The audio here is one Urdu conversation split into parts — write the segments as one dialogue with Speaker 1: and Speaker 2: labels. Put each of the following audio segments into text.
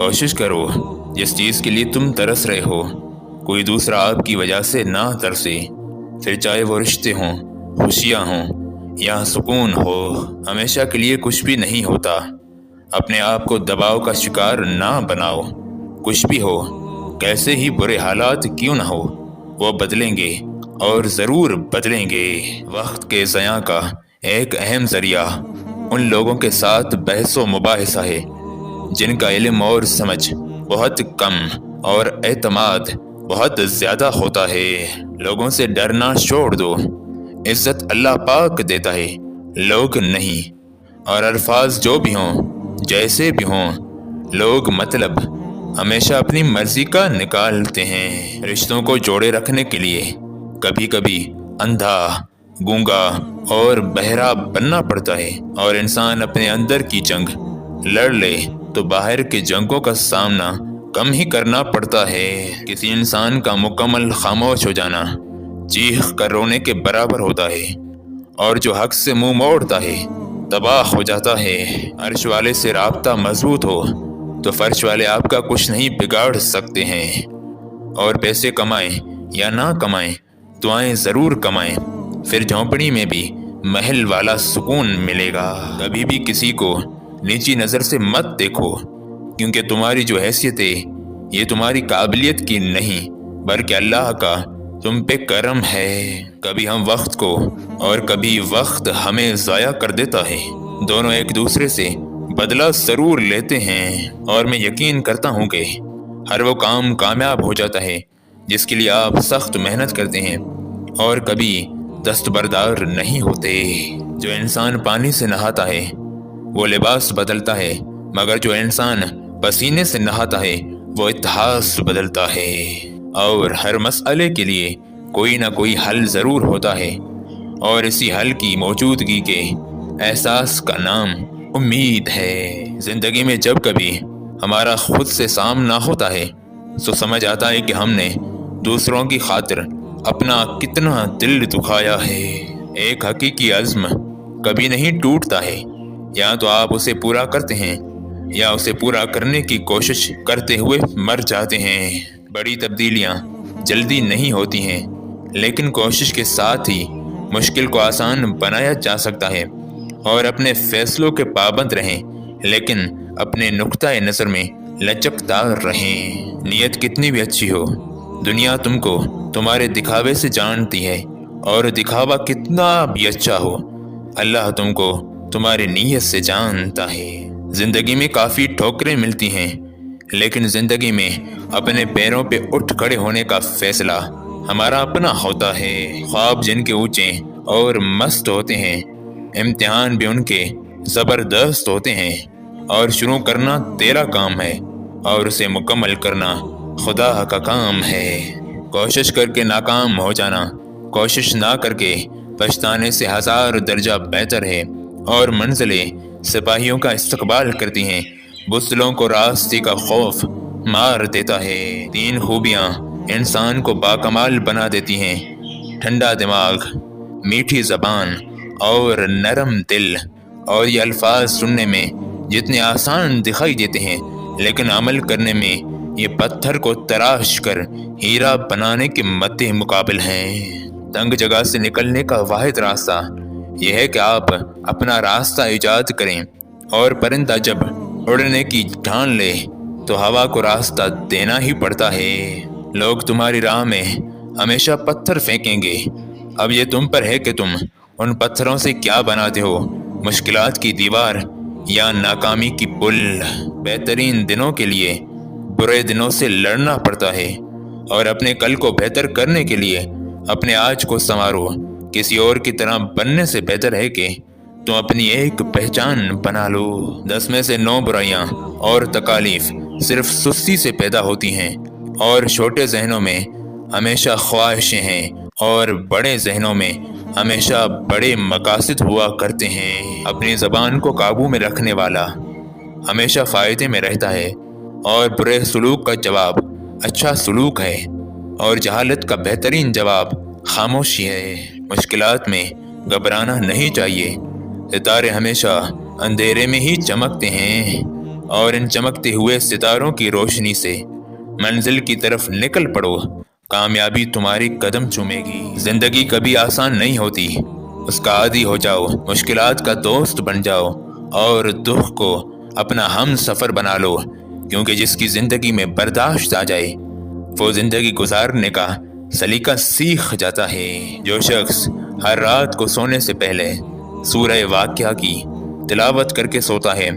Speaker 1: کوشش کرو جس چیز کے لیے تم ترس رہے ہو کوئی دوسرا آپ کی وجہ سے نہ ترسے، پھر چاہے وہ رشتے ہوں، خوشیاں ہوں یا سکون ہو، ہمیشہ کے لیے کچھ بھی نہیں ہوتا۔ اپنے آپ کو دباؤ کا شکار نہ بناؤ۔ کچھ بھی ہو، کیسے ہی برے حالات کیوں نہ ہو، وہ بدلیں گے اور ضرور بدلیں گے۔ وقت کے ضیاع کا ایک اہم ذریعہ ان لوگوں کے ساتھ بحث و مباحثہ ہے جن کا علم اور سمجھ بہت کم اور اعتماد بہت زیادہ ہوتا ہے۔ لوگوں سے ڈرنا چھوڑ دو، عزت اللہ پاک دیتا ہے، لوگ نہیں۔ اور الفاظ جو بھی ہوں، جیسے بھی ہوں، لوگ مطلب ہمیشہ اپنی مرضی کا نکالتے ہیں۔ رشتوں کو جوڑے رکھنے کے لیے کبھی کبھی اندھا، گونگا اور بہرا بننا پڑتا ہے، اور انسان اپنے اندر کی جنگ لڑ لے تو باہر کے جنگوں کا سامنا کم ہی کرنا پڑتا ہے۔ کسی انسان کا مکمل خاموش ہو جانا چیخ کر رونے کے برابر ہوتا ہے، اور جو حق سے منہ موڑتا ہے تباہ ہو جاتا ہے۔ عرش والے سے رابطہ مضبوط ہو تو فرش والے آپ کا کچھ نہیں بگاڑ سکتے ہیں۔ اور پیسے کمائیں یا نہ کمائیں، دعائیں ضرور کمائیں، پھر جھونپڑی میں بھی محل والا سکون ملے گا۔ کبھی بھی کسی کو نیچی نظر سے مت دیکھو، کیونکہ تمہاری جو حیثیت ہے یہ تمہاری قابلیت کی نہیں بلکہ اللہ کا تم پہ کرم ہے۔ کبھی ہم وقت کو اور کبھی وقت ہمیں ضائع کر دیتا ہے، دونوں ایک دوسرے سے بدلہ ضرور لیتے ہیں، اور میں یقین کرتا ہوں کہ ہر وہ کام کامیاب ہو جاتا ہے جس کے لیے آپ سخت محنت کرتے ہیں اور کبھی دستبردار نہیں ہوتے۔ جو انسان پانی سے نہاتا ہے وہ لباس بدلتا ہے، مگر جو انسان پسینے سے نہاتا ہے وہ اتہاس بدلتا ہے۔ اور ہر مسئلے کے لیے کوئی نہ کوئی حل ضرور ہوتا ہے، اور اسی حل کی موجودگی کے احساس کا نام امید ہے۔ زندگی میں جب کبھی ہمارا خود سے سامنا ہوتا ہے تو سمجھ آتا ہے کہ ہم نے دوسروں کی خاطر اپنا کتنا دل دکھایا ہے۔ ایک حقیقی عزم کبھی نہیں ٹوٹتا ہے، یا تو آپ اسے پورا کرتے ہیں یا اسے پورا کرنے کی کوشش کرتے ہوئے مر جاتے ہیں۔ بڑی تبدیلیاں جلدی نہیں ہوتی ہیں، لیکن کوشش کے ساتھ ہی مشکل کو آسان بنایا جا سکتا ہے۔ اور اپنے فیصلوں کے پابند رہیں، لیکن اپنے نقطۂ نظر میں لچکدار رہیں۔ نیت کتنی بھی اچھی ہو، دنیا تم کو تمہارے دکھاوے سے جانتی ہے، اور دکھاوا کتنا بھی اچھا ہو، اللہ تم کو تمہاری نیت سے جانتا ہے۔ زندگی میں کافی ٹھوکریں ملتی ہیں، لیکن زندگی میں اپنے پیروں پہ اٹھ کھڑے ہونے کا فیصلہ ہمارا اپنا ہوتا ہے۔ خواب جن کے اونچے اور مست ہوتے ہیں، امتحان بھی ان کے زبردست ہوتے ہیں، اور شروع کرنا تیرا کام ہے اور اسے مکمل کرنا خدا کا کام ہے۔ کوشش کر کے ناکام ہو جانا کوشش نہ کر کے پچھتانے سے 1000 درجہ بہتر ہے، اور منزلیں سپاہیوں کا استقبال کرتی ہیں، بزدلوں کو راستے کا خوف مار دیتا ہے۔ 3 خوبیاں انسان کو باکمال بنا دیتی ہیں: ٹھنڈا دماغ، میٹھی زبان اور نرم دل۔ اور یہ الفاظ سننے میں جتنے آسان دکھائی دیتے ہیں، لیکن عمل کرنے میں یہ پتھر کو تراش کر ہیرا بنانے کے مد مقابل ہیں۔ تنگ جگہ سے نکلنے کا واحد راستہ یہ ہے کہ آپ اپنا راستہ ایجاد کریں، اور پرندہ جب اڑنے کی ٹھان لے تو ہوا کو راستہ دینا ہی پڑتا ہے۔ لوگ تمہاری راہ میں ہمیشہ پتھر پھینکیں گے، اب یہ تم پر ہے کہ تم ان پتھروں سے کیا بناتے ہو، مشکلات کی دیوار یا ناکامی کی پل۔ بہترین دنوں کے لیے برے دنوں سے لڑنا پڑتا ہے، اور اپنے کل کو بہتر کرنے کے لیے اپنے آج کو سنوارو۔ کسی اور کی طرح بننے سے بہتر ہے کہ تم اپنی ایک پہچان بنا لو۔ 10 میں سے 9 برائیاں اور تکالیف صرف سستی سے پیدا ہوتی ہیں، اور چھوٹے ذہنوں میں ہمیشہ خواہشیں ہیں، اور بڑے ذہنوں میں ہمیشہ بڑے مقاصد ہوا کرتے ہیں۔ اپنی زبان کو قابو میں رکھنے والا ہمیشہ فائدے میں رہتا ہے، اور برے سلوک کا جواب اچھا سلوک ہے، اور جہالت کا بہترین جواب خاموشی ہے۔ مشکلات میں گھبرانا نہیں چاہیے، ستارے ہمیشہ اندھیرے میں ہی چمکتے ہیں، اور ان چمکتے ہوئے ستاروں کی روشنی سے منزل کی طرف نکل پڑو، کامیابی تمہاری قدم چومے گی۔ زندگی کبھی آسان نہیں ہوتی، اس کا عادی ہو جاؤ، مشکلات کا دوست بن جاؤ اور دکھ کو اپنا ہم سفر بنا لو، کیونکہ جس کی زندگی میں برداشت آ جائے وہ زندگی گزارنے کا سلیقہ سیکھ جاتا ہے۔ جو شخص ہر رات کو سونے سے پہلے سورہ واقعہ کی تلاوت کر کے سوتا ہے،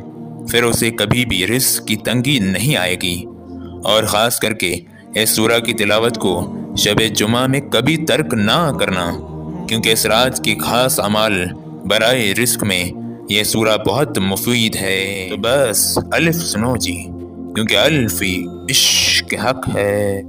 Speaker 1: پھر اسے کبھی بھی رزق کی تنگی نہیں آئے گی، اور خاص کر کے اس سورہ کی تلاوت کو شب جمعہ میں کبھی ترک نہ کرنا، کیونکہ اس رات کی خاص اعمال برائے رزق میں یہ سورہ بہت مفید ہے۔ تو بس الف سنو جی، کیونکہ الف ہی عشق حق ہے۔